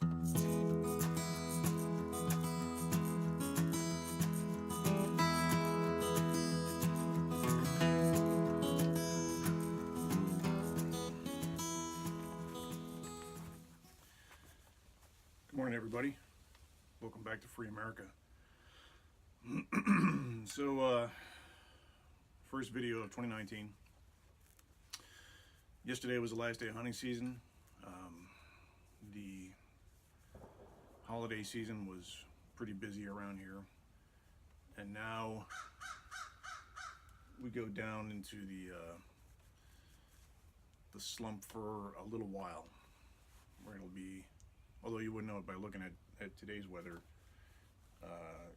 Good morning, everybody. Welcome back to Free America. First video of 2019. Yesterday was the last day of hunting season. The holiday season was pretty busy around here, and now we go down into the slump for a little while, where it'll be, although you wouldn't know it by looking at today's weather,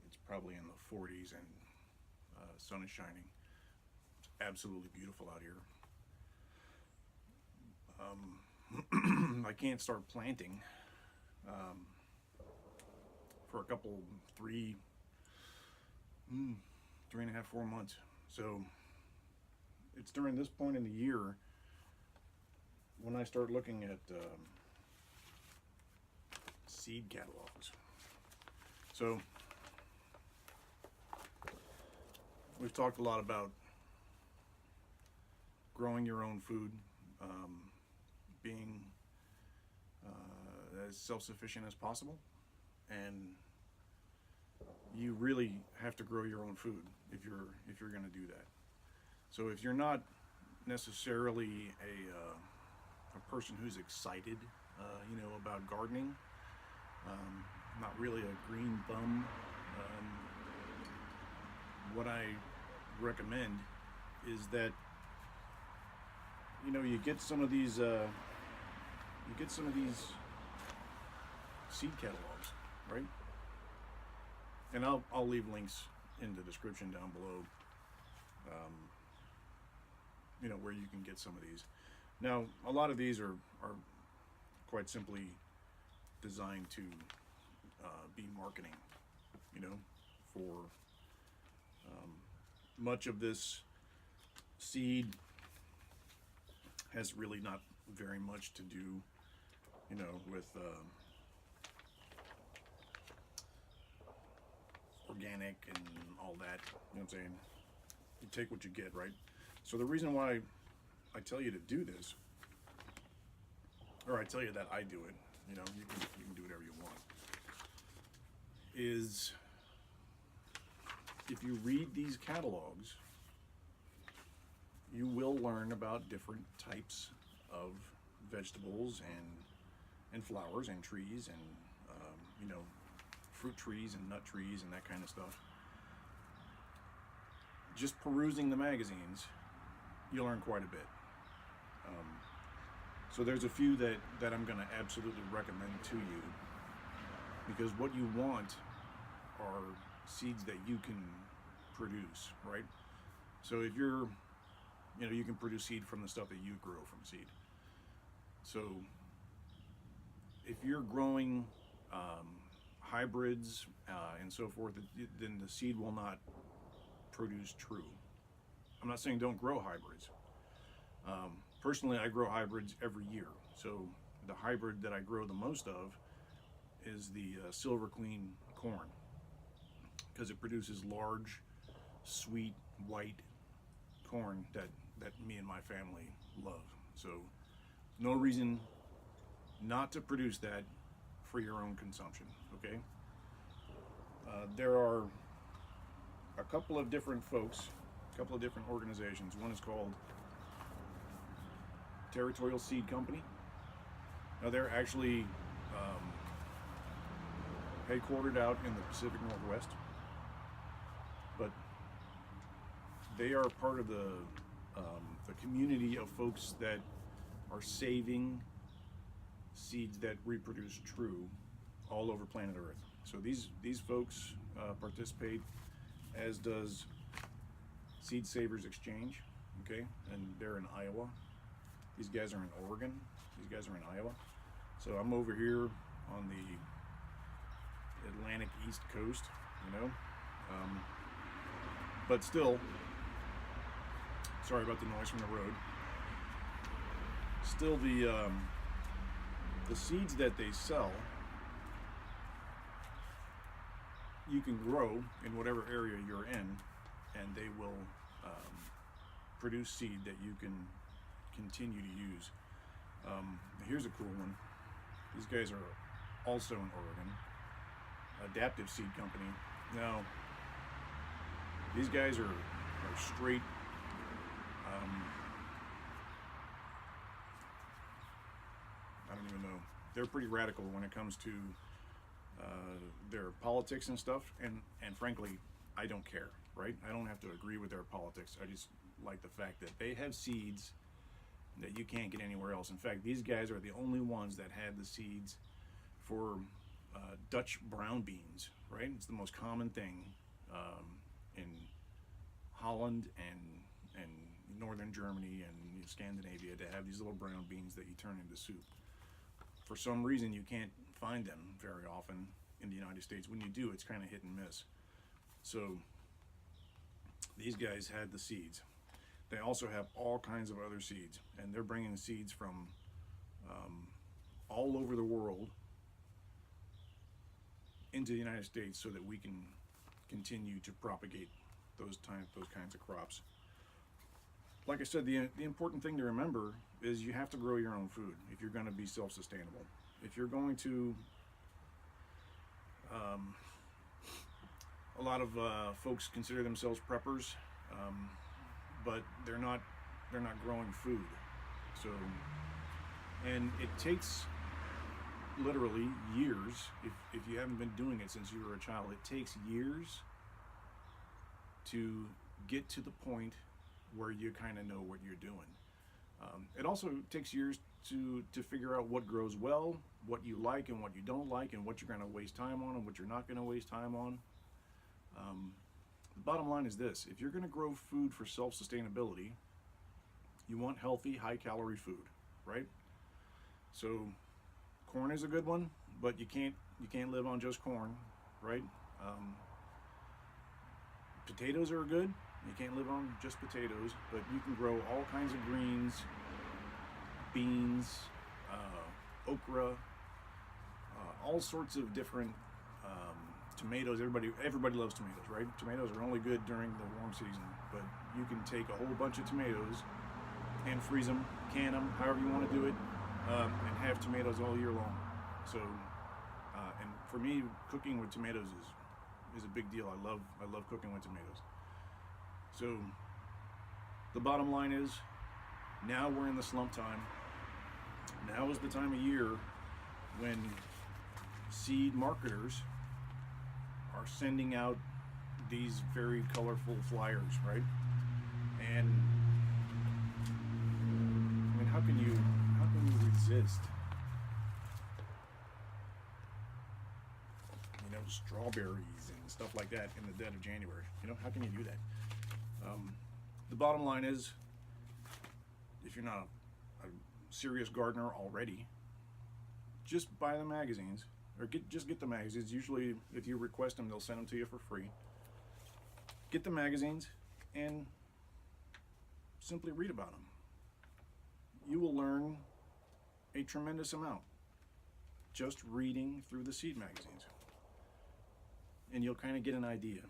it's probably in the 40s and sun is shining. It's absolutely beautiful out here. I can't start planting for a couple, 3.5, 4 months. So it's during this point in the year when I start looking at seed catalogs. So we've talked a lot about growing your own food, being as self-sufficient as possible, and you really have to grow your own food if you're going to do that. So if you're not necessarily a person who's excited, about gardening, not really a green thumb, what I recommend is that you get some of these seed catalogs, right? And I'll leave links in the description down below, where you can get some of these. Now, a lot of these are quite simply designed to be marketing, for much of this seed has really not very much to do, with organic and all that. You know what I'm saying? You take what you get, right? So the reason why I tell you to do this, or I tell you that I do it, you can do whatever you want, is if you read these catalogs, you will learn about different types of vegetables and flowers and trees and fruit trees and nut trees and that kind of stuff. Just perusing the magazines, you'll learn quite a bit. So there's a few that I'm going to absolutely recommend to you, because what you want are seeds that you can produce, right? So if you can produce seed from the stuff that you grow from seed. So if you're growing hybrids and so forth, then the seed will not produce true. I'm not saying don't grow hybrids. Personally, I grow hybrids every year. So the hybrid that I grow the most of is the Silver Queen corn, because it produces large, sweet, white corn that me and my family love. So no reason not to produce that for your own consumption, okay? There are a couple of different folks, a couple of different organizations. One is called Territorial Seed Company. Now they're actually headquartered out in the Pacific Northwest, but they are part of the community of folks that are saving seeds that reproduce true all over planet Earth. So these folks participate, as does Seed Savers Exchange, okay? And they're in Iowa. These guys are in Oregon. These guys are in Iowa. So I'm over here on the Atlantic East Coast, but still, sorry about the noise from the road. Still, the seeds that they sell you can grow in whatever area you're in, and they will produce seed that you can continue to use. Here's a cool one. These guys are also in Oregon, Adaptive Seed Company. Now, these guys are straight I don't even know. They're pretty radical when it comes to their politics and stuff, and frankly, I don't care, right? I don't have to agree with their politics. I just like the fact that they have seeds that you can't get anywhere else. In fact, these guys are the only ones that had the seeds for Dutch brown beans, right? It's the most common thing in Holland and northern Germany and Scandinavia to have these little brown beans that you turn into soup. For some reason, you can't find them very often in the United States. When you do, it's kind of hit and miss. So these guys had the seeds. They also have all kinds of other seeds, and they're bringing seeds from all over the world into the United States so that we can continue to propagate those kinds of crops. Like I said, the important thing to remember is you have to grow your own food if you're going to be self-sustainable. If you're going to, a lot of folks consider themselves preppers, but they're not growing food. So, and it takes literally years, if you haven't been doing it since you were a child, it takes years to get to the point where you kind of know what you're doing. It also takes years to figure out what grows well, what you like and what you don't like, and what you're going to waste time on and what you're not going to waste time on. The bottom line is this: if you're going to grow food for self-sustainability, you want healthy, high-calorie food, right? So corn is a good one, but you can't live on just corn, right? Potatoes are good. You can't live on just potatoes, but you can grow all kinds of greens, beans, okra, all sorts of different tomatoes. Everybody loves tomatoes, right? Tomatoes are only good during the warm season, but you can take a whole bunch of tomatoes and freeze them, can them, however you want to do it, and have tomatoes all year long. So, and for me, cooking with tomatoes is a big deal. I love cooking with tomatoes. So the bottom line is, now we're in the slump time. Now is the time of year when seed marketers are sending out these very colorful flyers, right? And I mean, how can you resist? You know, strawberries and stuff like that in the dead of January. You know, how can you do that? The bottom line is, if you're not a serious gardener already, just buy the magazines, or just get the magazines. Usually, if you request them, they'll send them to you for free. Get the magazines and simply read about them. You will learn a tremendous amount just reading through the seed magazines, and you'll kind of get an idea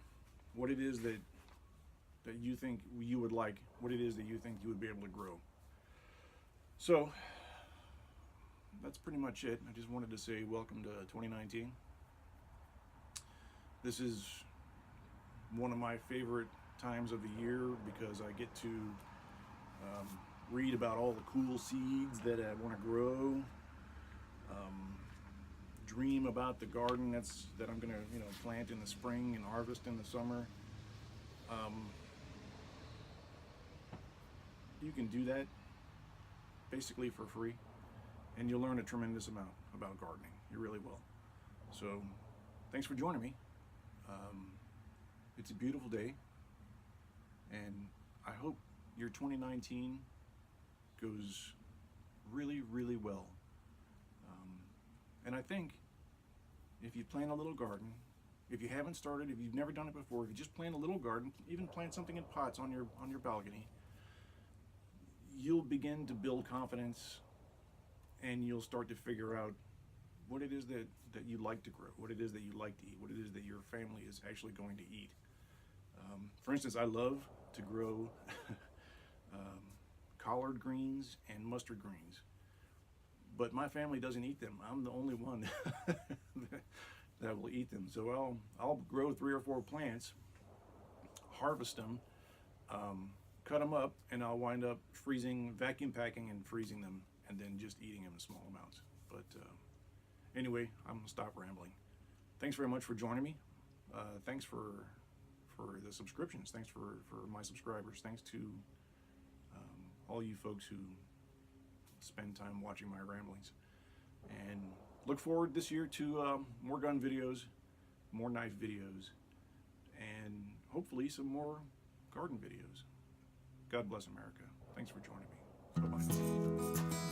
what it is that you think you would like, what it is that you think you would be able to grow. So that's pretty much it. I just wanted to say welcome to 2019. This is one of my favorite times of the year because I get to read about all the cool seeds that I want to grow, dream about the garden that I'm going to plant in the spring and harvest in the summer. You can do that basically for free, and you'll learn a tremendous amount about gardening. You really will. So thanks for joining me. It's a beautiful day, and I hope your 2019 goes really, really well. And I think if you plant a little garden, if you haven't started, if you've never done it before, if you just plant a little garden, even plant something in pots on your balcony, you'll begin to build confidence, and you'll start to figure out what it is that you like to grow, what it is that you like to eat, what it is that your family is actually going to eat. For instance, I love to grow collard greens and mustard greens, but my family doesn't eat them. I'm the only one that will eat them. So I'll grow 3 or 4 plants, harvest them, cut them up, and I'll wind up vacuum packing and freezing them, and then just eating them in small amounts. But anyway, I'm gonna stop rambling. Thanks very much for joining me. Thanks for the subscriptions. Thanks for my subscribers. Thanks to all you folks who spend time watching my ramblings. And look forward this year to more gun videos, more knife videos, and hopefully some more garden videos. God bless America. Thanks for joining me. Bye-bye.